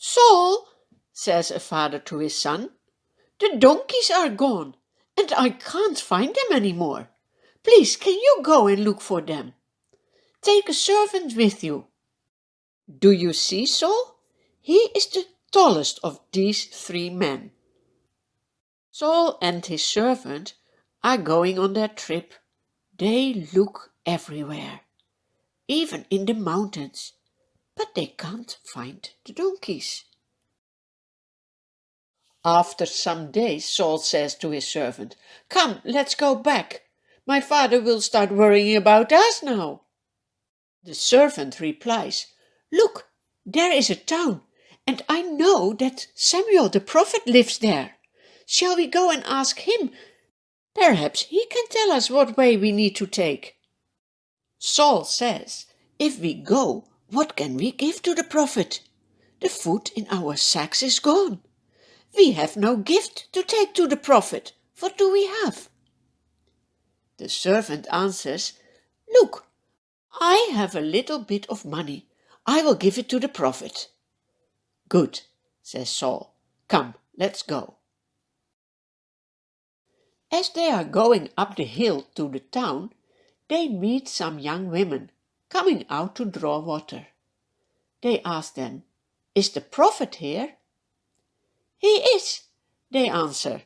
"Saul," says a father to his son, "the donkeys are gone, and I can't find them any more. Please, can you go and look for them? Take a servant with you. Do you see Saul? He is the tallest of these 3 men." Saul and his servant are going on their trip. They look everywhere, even in the mountains, but they can't find the donkeys. After some days, Saul says to his servant, "Come, let's go back. My father will start worrying about us now." The servant replies, "Look, there is a town, and I know that Samuel the prophet lives there. Shall we go and ask him? Perhaps he can tell us what way we need to take." Saul says, "If we go, what can we give to the prophet? The food in our sacks is gone. We have no gift to take to the prophet. What do we have?" The servant answers, "Look, I have a little bit of money. I will give it to the prophet." "Good," says Saul. "Come, let's go." As they are going up the hill to the town, they meet some young women coming out to draw water. They ask them, "Is the prophet here?" "He is," they answer.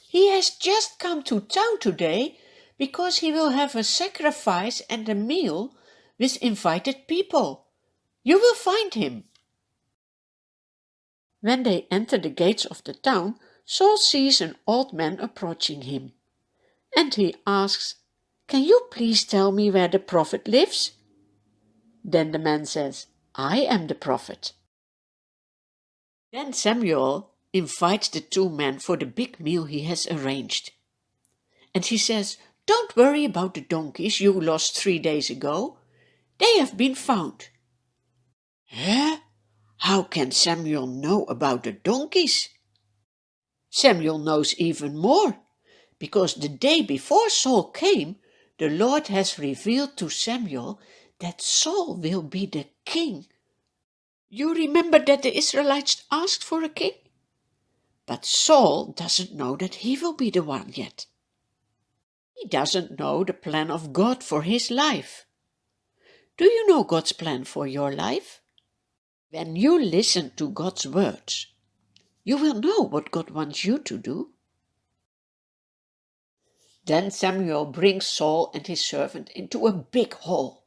"He has just come to town today because he will have a sacrifice and a meal with invited people. You will find him." When they enter the gates of the town, Saul sees an old man approaching him, and he asks, "Can you please tell me where the prophet lives?" Then the man says, "I am the prophet." Then Samuel invites the 2 men for the big meal he has arranged. And he says, "Don't worry about the donkeys you lost 3 days ago. They have been found." "Eh? How can Samuel know about the donkeys?" Samuel knows even more, because the day before Saul came, the Lord has revealed to Samuel that Saul will be the king. You remember that the Israelites asked for a king? But Saul doesn't know that he will be the one yet. He doesn't know the plan of God for his life. Do you know God's plan for your life? When you listen to God's words, you will know what God wants you to do. Then Samuel brings Saul and his servant into a big hall.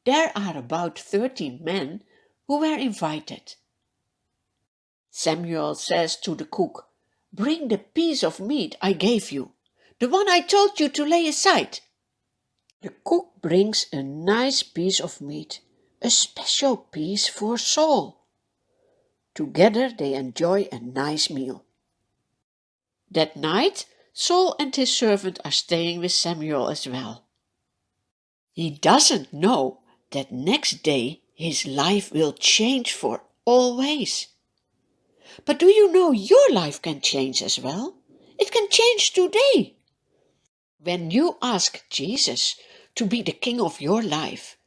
There are about 30 men who were invited. Samuel says to the cook, "Bring the piece of meat I gave you, the one I told you to lay aside." The cook brings a nice piece of meat, a special piece for Saul. Together they enjoy a nice meal. That night, Saul and his servant are staying with Samuel as well. He doesn't know that next day his life will change for always. But do you know your life can change as well? It can change today. When you ask Jesus to be the king of your life,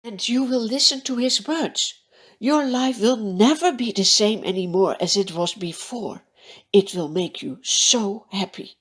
and you will listen to his words, your life will never be the same anymore as it was before. It will make you so happy.